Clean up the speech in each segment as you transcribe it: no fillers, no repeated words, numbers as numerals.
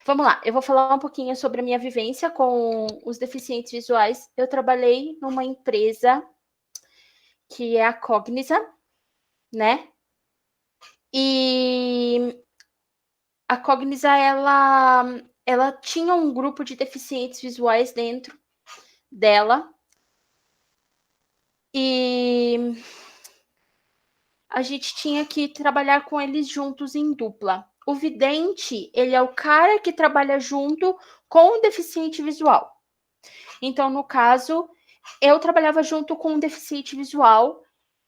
Vamos lá, eu vou falar um pouquinho sobre a minha vivência com os deficientes visuais. Eu trabalhei numa empresa que é a Cognisa, né? E a Cognisa, ela tinha um grupo de deficientes visuais dentro dela. E a gente tinha que trabalhar com eles juntos em dupla. O vidente, ele é o cara que trabalha junto com o deficiente visual. Então, no caso, eu trabalhava junto com um deficiente visual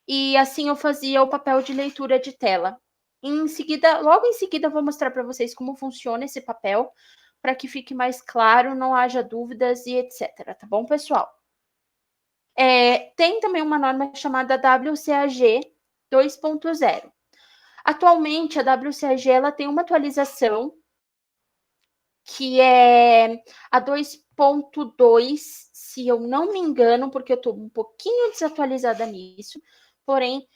e assim eu fazia o papel de leitura de tela. Em seguida, logo em seguida, eu vou mostrar para vocês como funciona esse papel, para que fique mais claro, não haja dúvidas e etc. Tá bom, pessoal? Tem também uma norma chamada WCAG 2.0. Atualmente, a WCAG ela tem uma atualização que é a 2.2, se eu não me engano, porque eu estou um pouquinho desatualizada nisso, porém,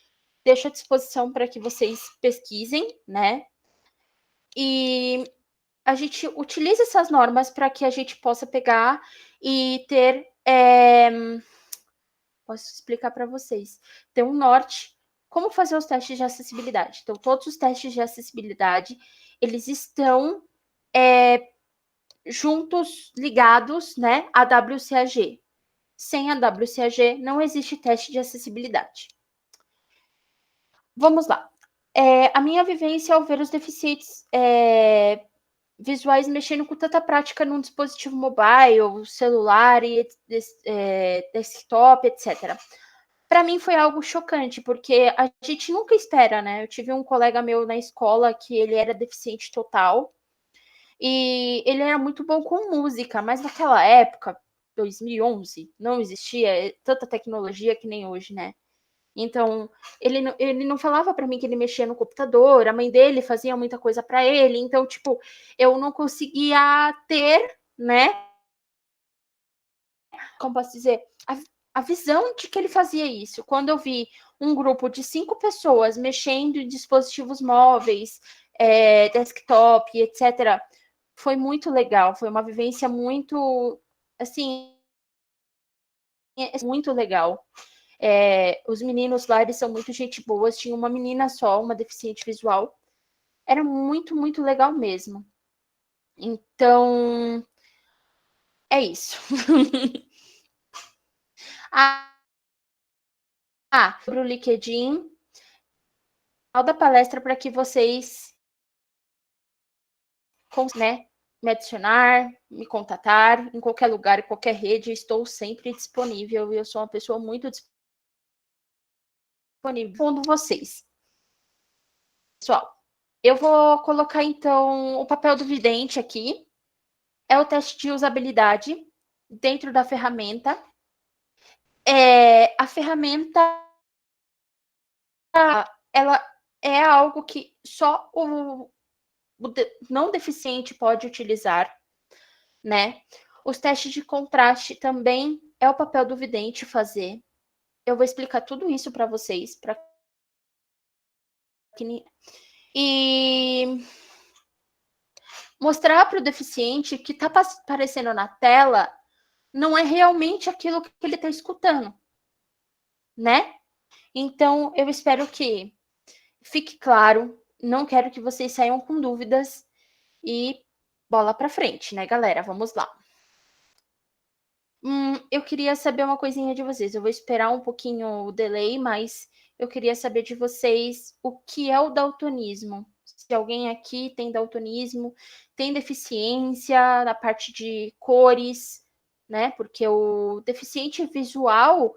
deixo à disposição para que vocês pesquisem, né? E a gente utiliza essas normas para que a gente possa pegar e ter. Posso explicar para vocês. Ter um norte. Como fazer os testes de acessibilidade? Então, todos os testes de acessibilidade, eles estão juntos, ligados, né, à WCAG. Sem a WCAG, não existe teste de acessibilidade. Vamos lá. A minha vivência ao ver os deficientes visuais mexendo com tanta prática num dispositivo mobile, celular e desktop, etc. Para mim foi algo chocante, porque a gente nunca espera, né? Eu tive um colega meu na escola que ele era deficiente total e ele era muito bom com música, mas naquela época, 2011, não existia tanta tecnologia que nem hoje, né? Então, ele não falava para mim que ele mexia no computador, a mãe dele fazia muita coisa para ele, então, tipo, eu não conseguia ter, né? Como posso dizer? A visão de que ele fazia isso. Quando eu vi um grupo de 5 pessoas mexendo em dispositivos móveis, desktop, etc., foi muito legal. Foi uma vivência muito, assim, muito legal. Os meninos lá, eles são muito gente boa. Tinha uma menina só, uma deficiente visual. Era muito, muito legal mesmo. Então, é isso. Sobre o LinkedIn, da palestra para que vocês, né, me adicionar, me contatar em qualquer lugar, em qualquer rede, estou sempre disponível e eu sou uma pessoa muito disponível. Fundo vocês. Pessoal, eu vou colocar então o papel do vidente aqui. É o teste de usabilidade dentro da ferramenta. A ferramenta, ela é algo que só o não deficiente pode utilizar, né? Os testes de contraste também é o papel do vidente fazer. Eu vou explicar tudo isso para vocês, e mostrar para o deficiente que está aparecendo na tela não é realmente aquilo que ele está escutando, né? Então, eu espero que fique claro. Não quero que vocês saiam com dúvidas e bola para frente, né, galera? Vamos lá. Eu queria saber uma coisinha de vocês. Eu vou esperar um pouquinho o delay, mas eu queria saber de vocês o que é o daltonismo. Se alguém aqui tem daltonismo, tem deficiência na parte de cores, né? Porque o deficiente visual,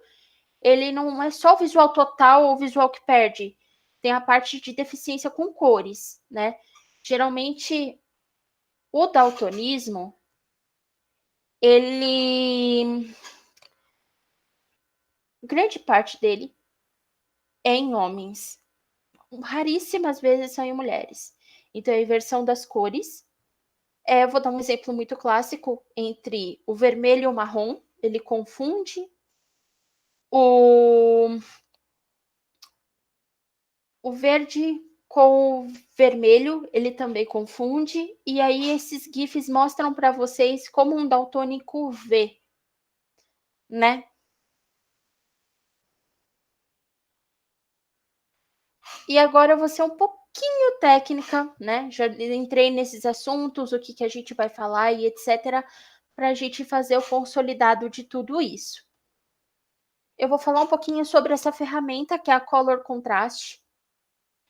ele não é só o visual total ou o visual que perde. Tem a parte de deficiência com cores, né? Geralmente, o daltonismo, ele grande parte dele é em homens. Raríssimas vezes são em mulheres. Então, a inversão das cores. Eu vou dar um exemplo muito clássico entre o vermelho e o marrom. Ele confunde o verde com o vermelho, ele também confunde, e aí esses GIFs mostram para vocês como um daltônico vê, né? E agora eu vou ser um pouquinho técnica, né? Já entrei nesses assuntos, o que, que a gente vai falar e etc., para a gente fazer o consolidado de tudo isso. Eu vou falar um pouquinho sobre essa ferramenta que é a Color Contrast.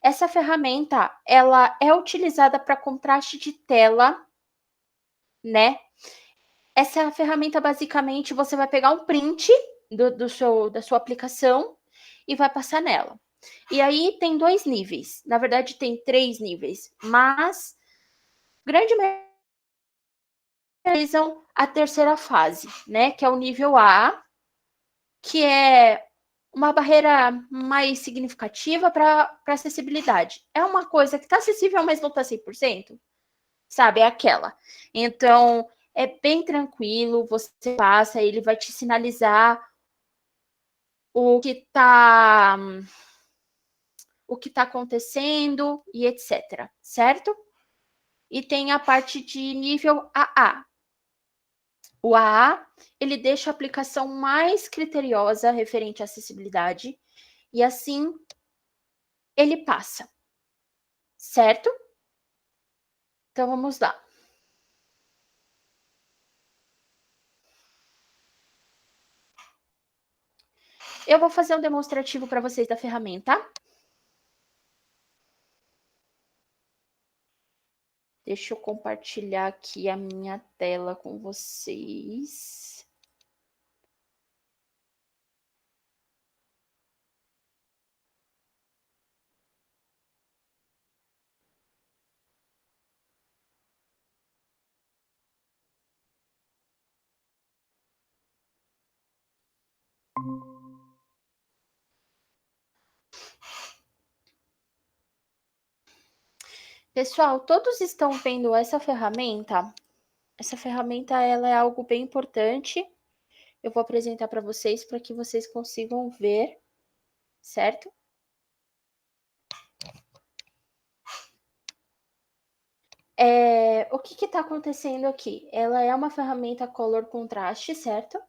Essa ferramenta, ela é utilizada para contraste de tela, né? Essa ferramenta, basicamente, você vai pegar um print da sua aplicação e vai passar nela. E aí tem 2 níveis. Na verdade, tem 3 níveis, mas grande maioria utilizam a terceira fase, né? Que é o nível A, que é uma barreira mais significativa para acessibilidade. É uma coisa que está acessível, mas não está 100%, sabe? É aquela. Então, é bem tranquilo, você passa, ele vai te sinalizar o que está acontecendo e etc, certo? E tem a parte de nível AA. O AA, ele deixa a aplicação mais criteriosa referente à acessibilidade e assim ele passa, certo? Então vamos lá. Eu vou fazer um demonstrativo para vocês da ferramenta. Deixa eu compartilhar aqui a minha tela com vocês. Pessoal, todos estão vendo essa ferramenta? Essa ferramenta, ela é algo bem importante. Eu vou apresentar para vocês para que vocês consigam ver, certo? O que está acontecendo aqui? Ela é uma ferramenta Color Contrast, certo?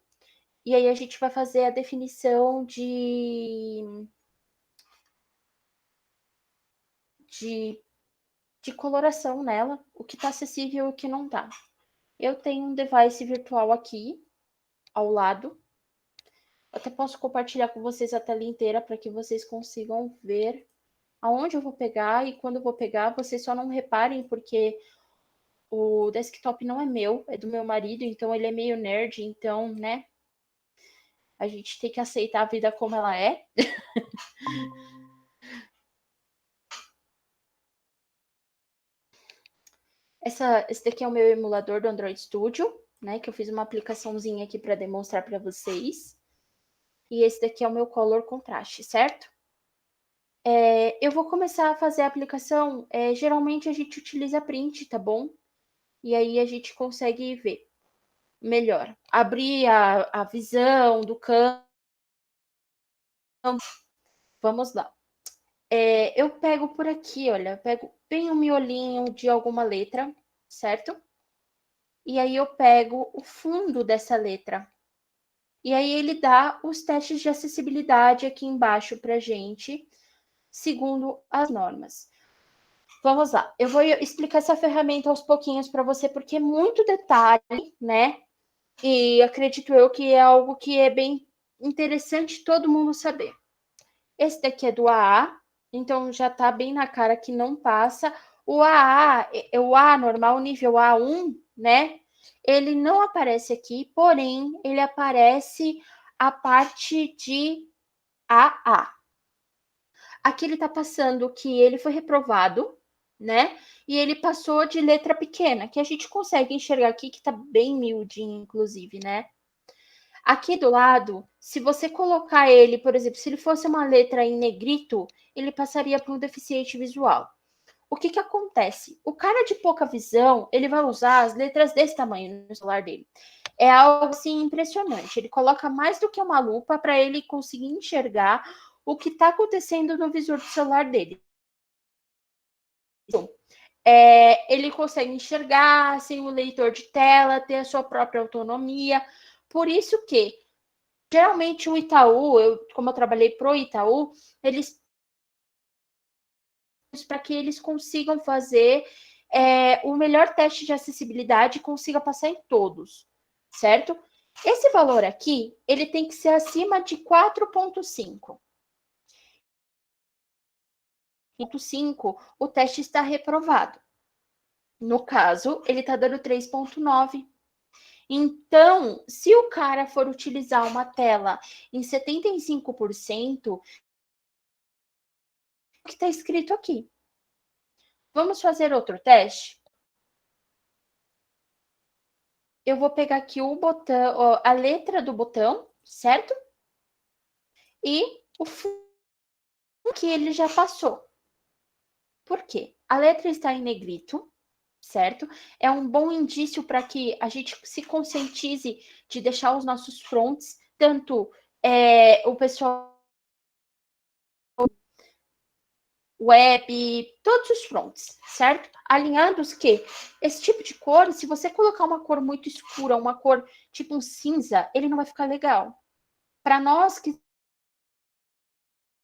E aí a gente vai fazer a definição de, de coloração nela, o que está acessível e o que não está. Eu tenho um device virtual aqui, ao lado. Eu até posso compartilhar com vocês a tela inteira para que vocês consigam ver aonde eu vou pegar e quando eu vou pegar. Vocês só não reparem porque o desktop não é meu, é do meu marido, então ele é meio nerd, então, né? A gente tem que aceitar a vida como ela é. Esse daqui é o meu emulador do Android Studio, né? Que eu fiz uma aplicaçãozinha aqui para demonstrar para vocês. E esse daqui é o meu Color Contrast, certo? Eu vou começar a fazer a aplicação. Geralmente a gente utiliza print, tá bom? E aí a gente consegue ver melhor. Abrir a visão do campo. Vamos lá. Eu pego por aqui, olha, pego bem o miolinho de alguma letra, certo? E aí eu pego o fundo dessa letra. E aí ele dá os testes de acessibilidade aqui embaixo pra gente, segundo as normas. Vamos lá, eu vou explicar essa ferramenta aos pouquinhos para você, porque é muito detalhe, né? E acredito eu que é algo que é bem interessante todo mundo saber. Esse daqui é do AA, então já tá bem na cara que não passa. O AA, o A normal, nível A1, né? Ele não aparece aqui, porém, ele aparece a parte de AA. Aqui ele tá passando que ele foi reprovado, né? E ele passou de letra pequena, que a gente consegue enxergar aqui, que tá bem miudinho, inclusive, né? Aqui do lado, se você colocar ele, por exemplo, se ele fosse uma letra em negrito, ele passaria para um deficiente visual. O que que acontece? O cara de pouca visão, ele vai usar as letras desse tamanho no celular dele. É algo assim impressionante. Ele coloca mais do que uma lupa para ele conseguir enxergar o que está acontecendo no visor do celular dele. Ele consegue enxergar sem o leitor de tela, ter a sua própria autonomia. Por isso que, geralmente, o Itaú, como eu trabalhei pro Itaú, eles para que eles consigam fazer o melhor teste de acessibilidade e consiga passar em todos, certo? Esse valor aqui, ele tem que ser acima de 4,5. 5, o teste está reprovado. No caso, ele está dando 3,9. Então, se o cara for utilizar uma tela em 75%, o que está escrito aqui? Vamos fazer outro teste? Eu vou pegar aqui o botão, a letra do botão, certo? E o fundo que ele já passou. Por quê? A letra está em negrito, certo? É um bom indício para que a gente se conscientize de deixar os nossos fronts, tanto o pessoal web, todos os fronts, certo? Alinhados que esse tipo de cor, se você colocar uma cor muito escura, uma cor tipo um cinza, ele não vai ficar legal. Para nós que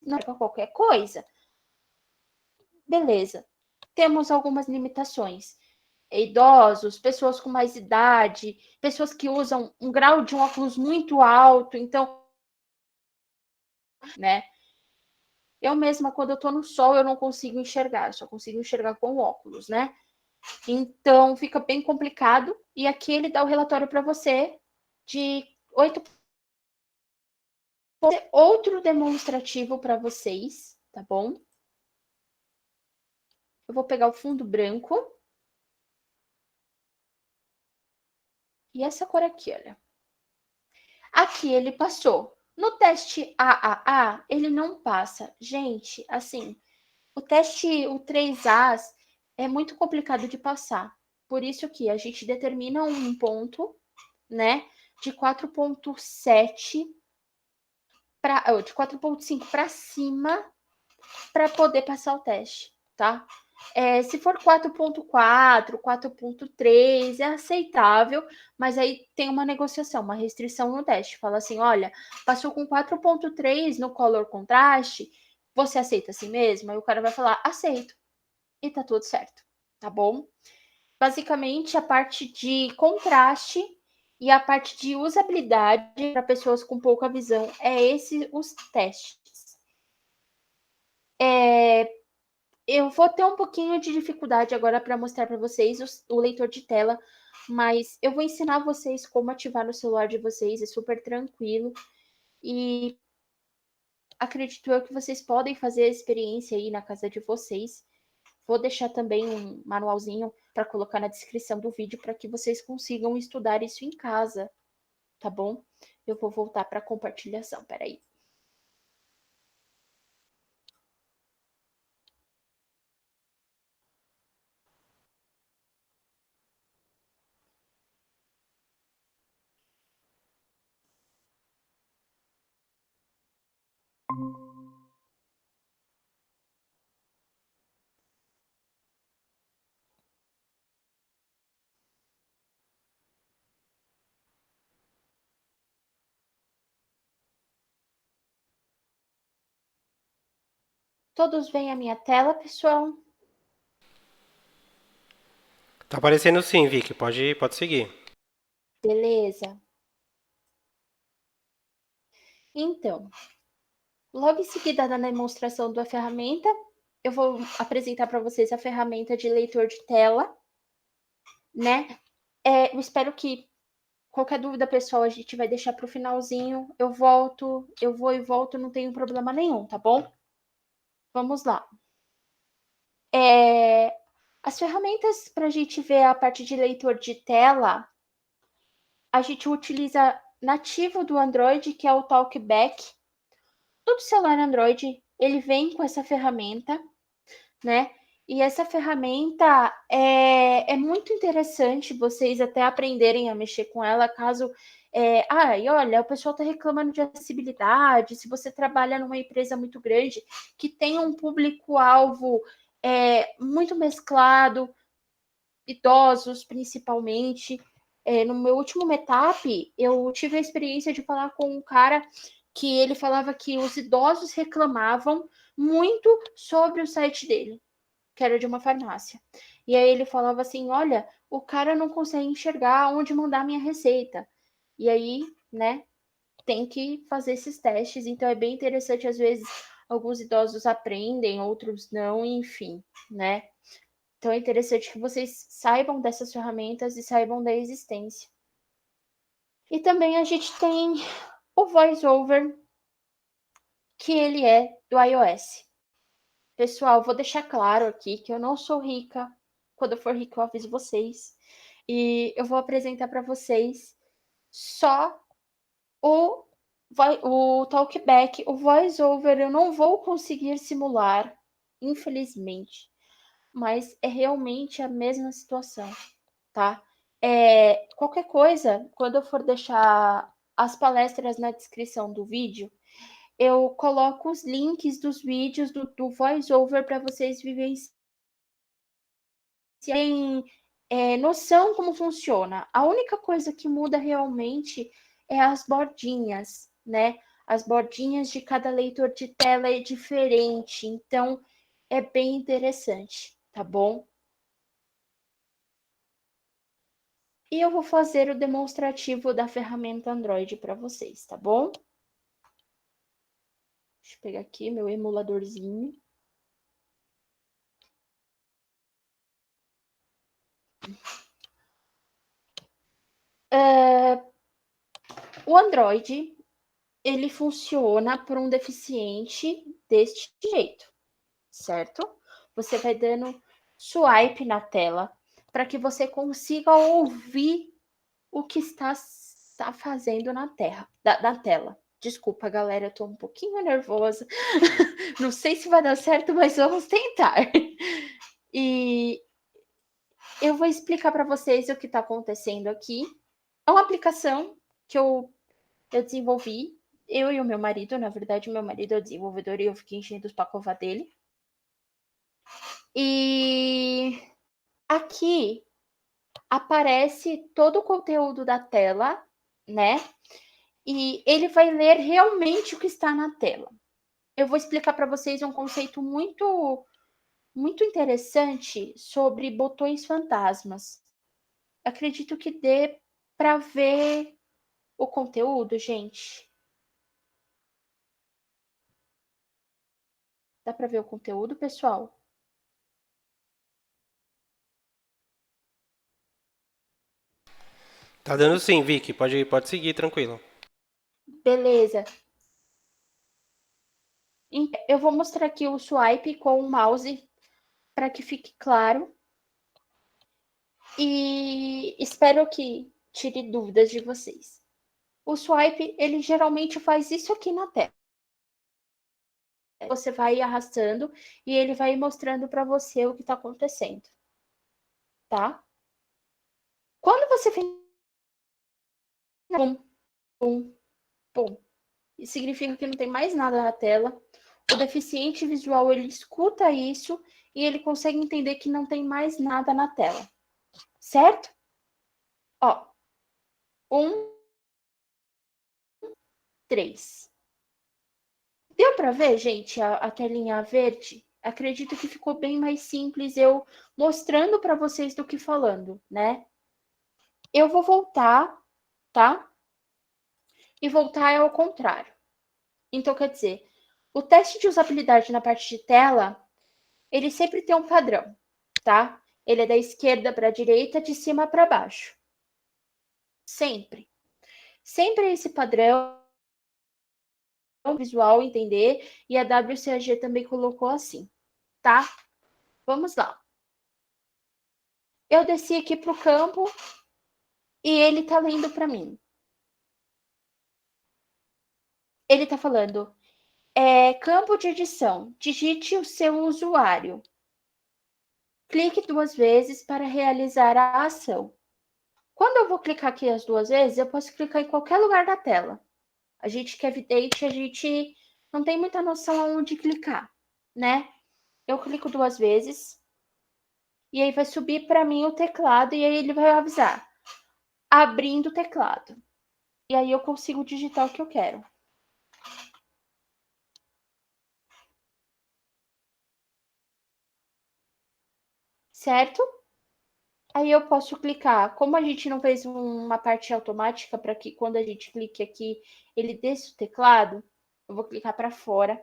não é para qualquer coisa, beleza. Temos algumas limitações. Idosos, pessoas com mais idade, pessoas que usam um grau de um óculos muito alto, então, né? Eu mesma, quando eu tô no sol, eu não consigo enxergar, eu só consigo enxergar com óculos, né? Então, fica bem complicado. E aqui ele dá o relatório para você de 8. Outro demonstrativo para vocês, tá bom? Eu vou pegar o fundo branco. E essa cor aqui, olha. Aqui ele passou. No teste AAA, ele não passa. Gente, assim, o teste, o 3As, é muito complicado de passar. Por isso que a gente determina um ponto, né, de 4,7 de 4,5 para cima para poder passar o teste, tá? Se for 4,4, 4,3 é aceitável, mas aí tem uma negociação, uma restrição no teste. Fala assim, olha, passou com 4,3 no color contraste, você aceita assim mesmo? Aí o cara vai falar, aceito. E tá tudo certo, tá bom? Basicamente, a parte de contraste e a parte de usabilidade para pessoas com pouca visão é esse os testes. Eu vou ter um pouquinho de dificuldade agora para mostrar para vocês o leitor de tela, mas eu vou ensinar vocês como ativar no celular de vocês, é super tranquilo. E acredito eu que vocês podem fazer a experiência aí na casa de vocês. Vou deixar também um manualzinho para colocar na descrição do vídeo para que vocês consigam estudar isso em casa, tá bom? Eu vou voltar para a compartilhação, peraí. Todos veem a minha tela, pessoal? Tá aparecendo sim, Vicky. Pode seguir. Beleza. Então, logo em seguida da demonstração da ferramenta, eu vou apresentar para vocês a ferramenta de leitor de tela, né? Eu espero que qualquer dúvida, pessoal, a gente vai deixar para o finalzinho. Eu vou e volto, não tenho problema nenhum, tá bom? Vamos lá. As ferramentas para a gente ver a parte de leitor de tela, a gente utiliza nativo do Android, que é o Talkback. Todo celular Android, ele vem com essa ferramenta, né? E essa ferramenta é muito interessante vocês até aprenderem a mexer com ela, caso. E olha, o pessoal está reclamando de acessibilidade. Se você trabalha numa empresa muito grande que tem um público-alvo muito mesclado, idosos principalmente. No meu último meetup, eu tive a experiência de falar com um cara que ele falava que os idosos reclamavam muito sobre o site dele, que era de uma farmácia. E aí ele falava assim, olha, o cara não consegue enxergar onde mandar minha receita. E aí, né, tem que fazer esses testes. Então é bem interessante, às vezes, alguns idosos aprendem, outros não, enfim, né? Então é interessante que vocês saibam dessas ferramentas e saibam da existência. E também a gente tem o VoiceOver, que ele é do iOS. Pessoal, vou deixar claro aqui que eu não sou rica. Quando eu for rica, eu aviso vocês. E eu vou apresentar para vocês só o Talkback, o VoiceOver. Eu não vou conseguir simular, infelizmente. Mas é realmente a mesma situação, tá? Qualquer coisa, quando eu for deixar as palestras na descrição do vídeo, eu coloco os links dos vídeos do VoiceOver para vocês vivenciarem noção como funciona. A única coisa que muda realmente é as bordinhas, né? As bordinhas de cada leitor de tela é diferente, então é bem interessante, tá bom? E eu vou fazer o demonstrativo da ferramenta Android para vocês, tá bom? Deixa eu pegar aqui meu emuladorzinho. O Android, ele funciona para um deficiente deste jeito, certo? Você vai dando swipe na tela para que você consiga ouvir o que está fazendo na tela. Desculpa, galera, eu tô um pouquinho nervosa. Não sei se vai dar certo, mas vamos tentar. E eu vou explicar para vocês o que está acontecendo aqui. É uma aplicação que eu desenvolvi, eu e o meu marido. Na verdade, o meu marido é o desenvolvedor e eu fiquei enchendo os pacová dele. E aqui aparece todo o conteúdo da tela, né? E ele vai ler realmente o que está na tela. Eu vou explicar para vocês um conceito muito interessante sobre botões fantasmas. Acredito que dê para ver o conteúdo, gente. Dá para ver o conteúdo, pessoal? Tá dando sim, Vicky. Pode seguir, tranquilo. Beleza. Eu vou mostrar aqui o swipe com o mouse para que fique claro. E espero que tire dúvidas de vocês. O swipe, ele geralmente faz isso aqui na tela. Você vai arrastando e ele vai mostrando para você o que está acontecendo, tá? Quando você fez pum, pum, pum, isso significa que não tem mais nada na tela. O deficiente visual, ele escuta isso e ele consegue entender que não tem mais nada na tela, certo? Ó, 3. Deu para ver, gente, a telinha verde? Acredito que ficou bem mais simples eu mostrando para vocês do que falando, né? Eu vou voltar, tá? E voltar é ao contrário. Então, quer dizer, o teste de usabilidade na parte de tela, ele sempre tem um padrão, tá? Ele é da esquerda para a direita, de cima para baixo. Sempre. Sempre é esse padrão visual entender, e a WCAG também colocou assim, tá? Vamos lá. Eu desci aqui para o campo e ele tá lendo para mim. Ele tá falando, campo de edição, digite o seu usuário. Clique 2 vezes para realizar a ação. Quando eu vou clicar aqui as 2 vezes, eu posso clicar em qualquer lugar da tela. A gente que é vidente, a gente não tem muita noção aonde clicar, né? eu clico 2 vezes, e aí vai subir para mim o teclado, e aí ele vai avisar, abrindo o teclado. E aí eu consigo digitar o que eu quero. Certo? Aí eu posso clicar. Como a gente não fez uma parte automática para que quando a gente clique aqui, ele desça o teclado, eu vou clicar para fora.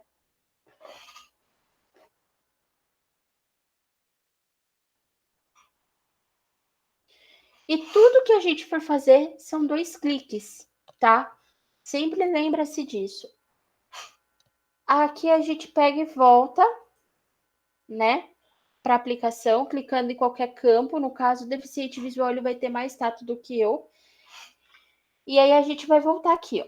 E tudo que a gente for fazer são 2 cliques, tá? Sempre lembra-se disso. Aqui a gente pega e volta, né? Para a aplicação, clicando em qualquer campo. No caso, o deficiente visual ele vai ter mais tato do que eu. E aí a gente vai voltar aqui, ó.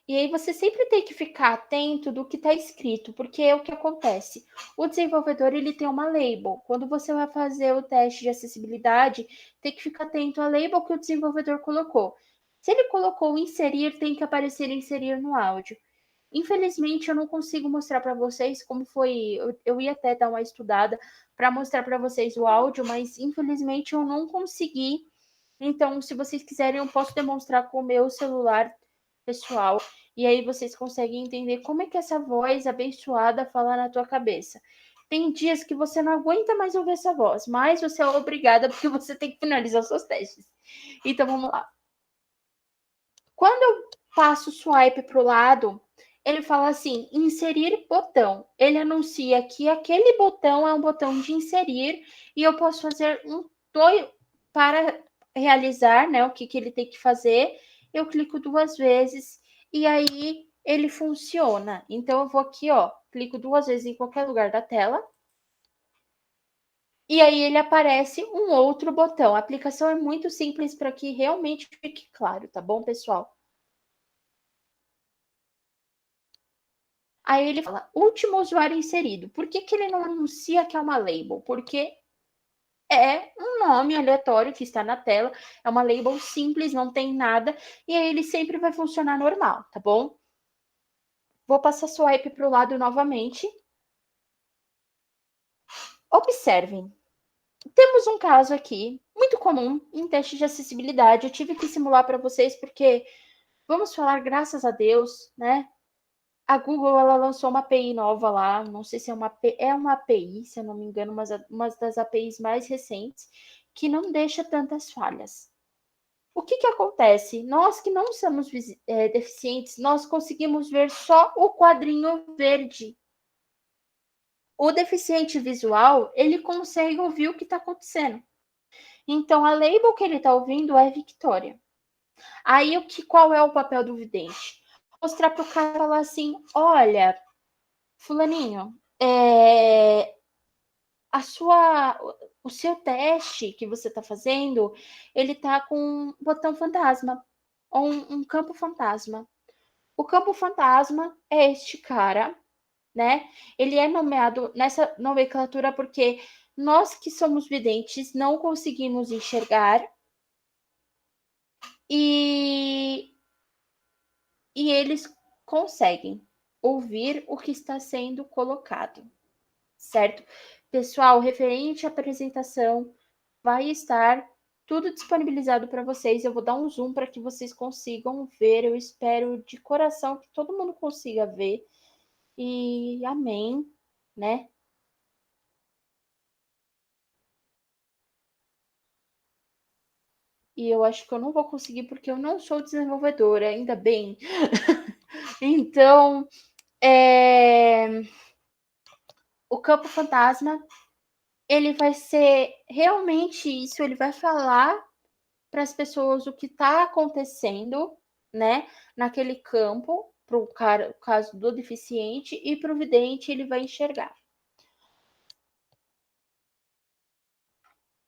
E aí você sempre tem que ficar atento do que está escrito, porque é o que acontece. O desenvolvedor ele tem uma label. Quando você vai fazer o teste de acessibilidade, tem que ficar atento à label que o desenvolvedor colocou. Se ele colocou inserir, tem que aparecer inserir no áudio. Infelizmente, eu não consigo mostrar para vocês como foi. Eu ia até dar uma estudada para mostrar para vocês o áudio, mas infelizmente eu não consegui. Então, se vocês quiserem, eu posso demonstrar com o meu celular pessoal. E aí vocês conseguem entender como é que essa voz abençoada fala na tua cabeça. Tem dias que você não aguenta mais ouvir essa voz, mas você é obrigada porque você tem que finalizar os seus testes. Então, vamos lá. Quando eu passo o swipe para o lado, ele fala assim: inserir botão. Ele anuncia que aquele botão é um botão de inserir e eu posso fazer um para realizar, né? O que ele tem que fazer. Eu clico 2 vezes e aí ele funciona. Então eu vou aqui, ó, clico 2 vezes em qualquer lugar da tela. E aí ele aparece um outro botão. A aplicação é muito simples para que realmente fique claro, tá bom, pessoal? Aí ele fala, último usuário inserido. Por que, que ele não anuncia que é uma label? Porque é um nome aleatório que está na tela, é uma label simples, não tem nada, e aí ele sempre vai funcionar normal, tá bom? Vou passar swipe para o lado novamente. Observem, temos um caso aqui, muito comum em teste de acessibilidade. Eu tive que simular para vocês porque, vamos falar, graças a Deus, né? A Google ela lançou uma API nova lá, não sei se é uma API, se eu não me engano, uma das APIs mais recentes, que não deixa tantas falhas. O que acontece? Nós que não somos deficientes, nós conseguimos ver só o quadrinho verde. O deficiente visual, ele consegue ouvir o que está acontecendo. Então, a label que ele está ouvindo é Victoria. Aí, qual é o papel do vidente? Mostrar para o cara falar assim, olha, fulaninho, o seu teste que você está fazendo, ele está com um botão fantasma, ou um campo fantasma. O campo fantasma é este cara, né? Ele é nomeado nessa nomenclatura porque nós que somos videntes não conseguimos enxergar e, e eles conseguem ouvir o que está sendo colocado, certo? Pessoal, referente à apresentação, vai estar tudo disponibilizado para vocês. Eu vou dar um zoom para que vocês consigam ver. Eu espero de coração que todo mundo consiga ver. E amém, né? E eu acho que eu não vou conseguir porque eu não sou desenvolvedora, ainda bem. Então, o campo fantasma, ele vai ser realmente isso, ele vai falar para as pessoas o que está acontecendo, né, naquele campo, para o caso do deficiente, e para o vidente ele vai enxergar.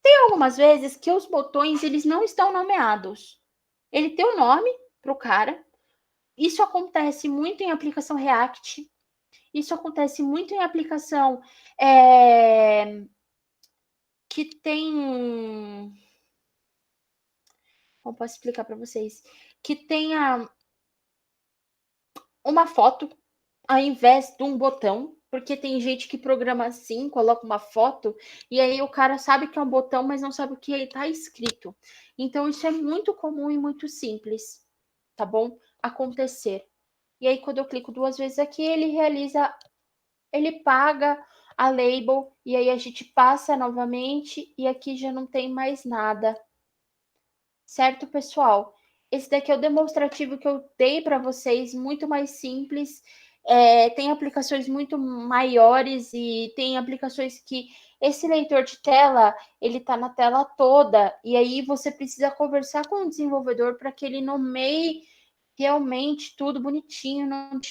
Tem algumas vezes que os botões eles não estão nomeados. Ele tem o nome para o cara. Isso acontece muito em aplicação React. Isso acontece muito em aplicação que tem. Como posso explicar para vocês? Que tenha uma foto ao invés de um botão, porque tem gente que programa assim, coloca uma foto, e aí o cara sabe que é um botão, mas não sabe o que está escrito. Então, isso é muito comum e muito simples, tá bom? Acontecer. E aí, quando eu clico 2 vezes aqui, ele paga a label, e aí a gente passa novamente, e aqui já não tem mais nada. Certo, pessoal? Esse daqui é o demonstrativo que eu dei para vocês, muito mais simples. Tem aplicações muito maiores e tem aplicações que esse leitor de tela, ele está na tela toda, e aí você precisa conversar com o desenvolvedor para que ele nomeie realmente tudo bonitinho,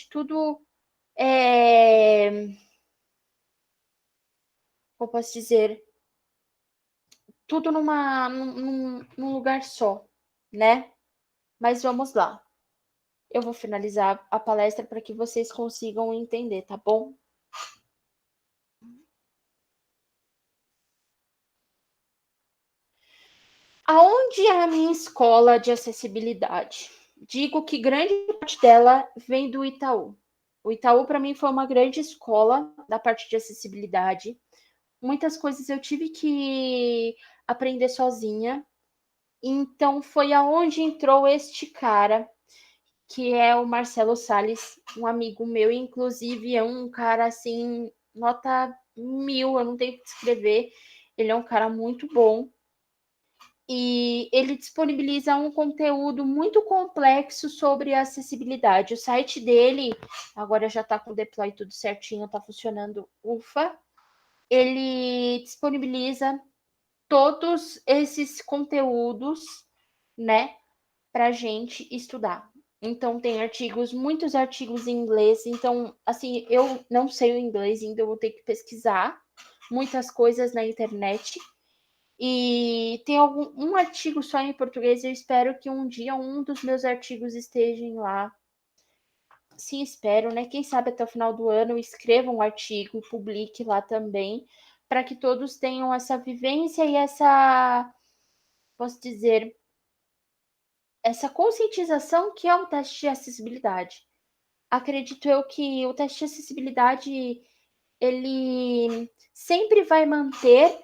tudo, como posso dizer, tudo num lugar só, né? Mas vamos lá. Eu vou finalizar a palestra para que vocês consigam entender, tá bom? Aonde é a minha escola de acessibilidade? Digo que grande parte dela vem do Itaú. O Itaú, para mim, foi uma grande escola da parte de acessibilidade. Muitas coisas eu tive que aprender sozinha. Então, foi aonde entrou este cara, que é o Marcelo Salles, um amigo meu, inclusive é um cara assim, nota 1000, eu não tenho que descrever. Ele é um cara muito bom e ele disponibiliza um conteúdo muito complexo sobre acessibilidade. O site dele agora já está com o deploy tudo certinho, está funcionando, ufa. Ele disponibiliza todos esses conteúdos, né, para gente estudar. Então tem artigos, muitos artigos em inglês. Então, assim, eu não sei o inglês ainda, eu vou ter que pesquisar muitas coisas na internet. E tem um artigo só em português. Eu espero que um dia um dos meus artigos estejam lá. Sim, espero, né? Quem sabe até o final do ano eu escreva um artigo e publique lá também, para que todos tenham essa vivência e essa, posso dizer, essa conscientização que é o teste de acessibilidade. Acredito eu que o teste de acessibilidade ele sempre vai manter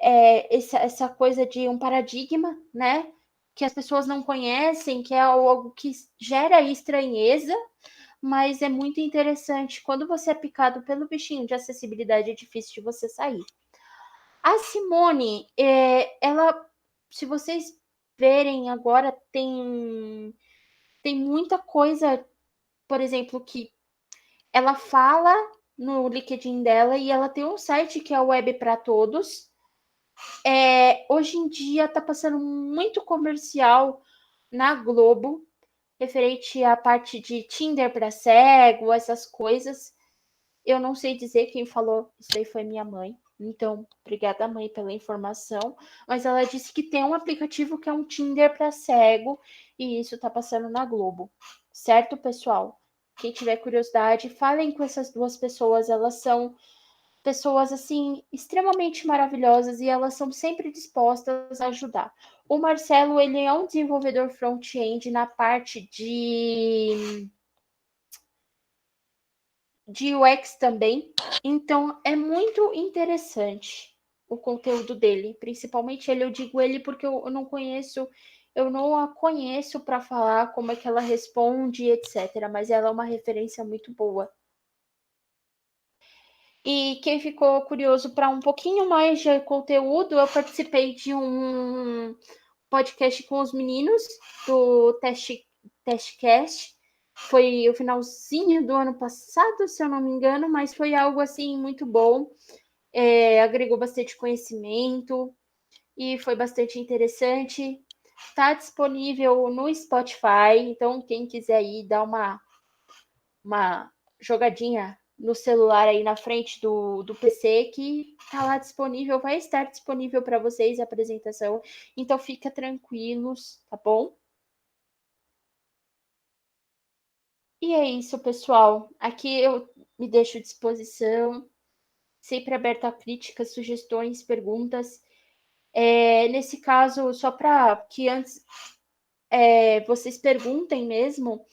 essa coisa de um paradigma, né? Que as pessoas não conhecem, que é algo que gera estranheza, mas é muito interessante. Quando você é picado pelo bichinho de acessibilidade, é difícil de você sair. A Simone, ela, se vocês verem agora, tem muita coisa, por exemplo, que ela fala no LinkedIn dela e ela tem um site que é o Web para Todos. Hoje em dia está passando muito comercial na Globo, referente à parte de Tinder para cego, essas coisas. Eu não sei dizer quem falou, isso aí foi minha mãe. Então, obrigada, mãe, pela informação. Mas ela disse que tem um aplicativo que é um Tinder para cego e isso está passando na Globo. Certo, pessoal? Quem tiver curiosidade, falem com essas duas pessoas. Elas são pessoas assim extremamente maravilhosas e elas são sempre dispostas a ajudar. O Marcelo, ele é um desenvolvedor front-end na parte de UX também. Então é muito interessante o conteúdo dele, principalmente ele, eu digo ele porque eu não conheço, eu não a conheço para falar como é que ela responde, etc. Mas ela é uma referência muito boa. E quem ficou curioso para um pouquinho mais de conteúdo, eu participei de um podcast com os meninos do Testcast. Foi o finalzinho do ano passado, se eu não me engano, mas foi algo assim muito bom. Agregou bastante conhecimento e foi bastante interessante. Está disponível no Spotify, então quem quiser ir dar uma jogadinha no celular aí na frente do PC que tá lá disponível, vai estar disponível para vocês a apresentação. Então fica tranquilos, tá bom? E é isso, pessoal. Aqui eu me deixo à disposição, sempre aberta a críticas, sugestões, perguntas. Nesse caso, só para que antes vocês perguntem mesmo,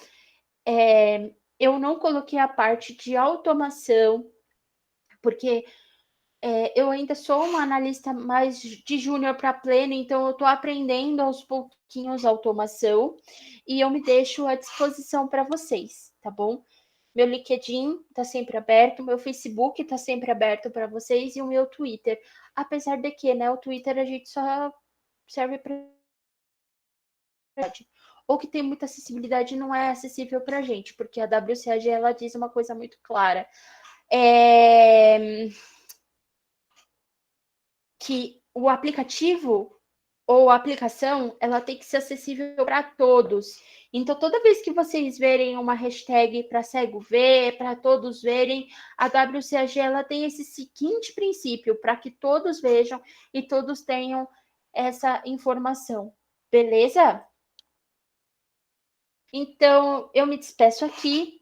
eu não coloquei a parte de automação, porque eu ainda sou uma analista mais de júnior para pleno, então eu estou aprendendo aos pouquinhos automação e eu me deixo à disposição para vocês, tá bom? Meu LinkedIn está sempre aberto, meu Facebook está sempre aberto para vocês e o meu Twitter. Apesar de que, né, o Twitter a gente só serve para ou que tem muita acessibilidade não é acessível para a gente, porque a WCAG ela diz uma coisa muito clara. Que o aplicativo ou a aplicação ela tem que ser acessível para todos. Então, toda vez que vocês verem uma hashtag para cego ver, para todos verem, a WCAG ela tem esse seguinte princípio, para que todos vejam e todos tenham essa informação. Beleza? Então, eu me despeço aqui.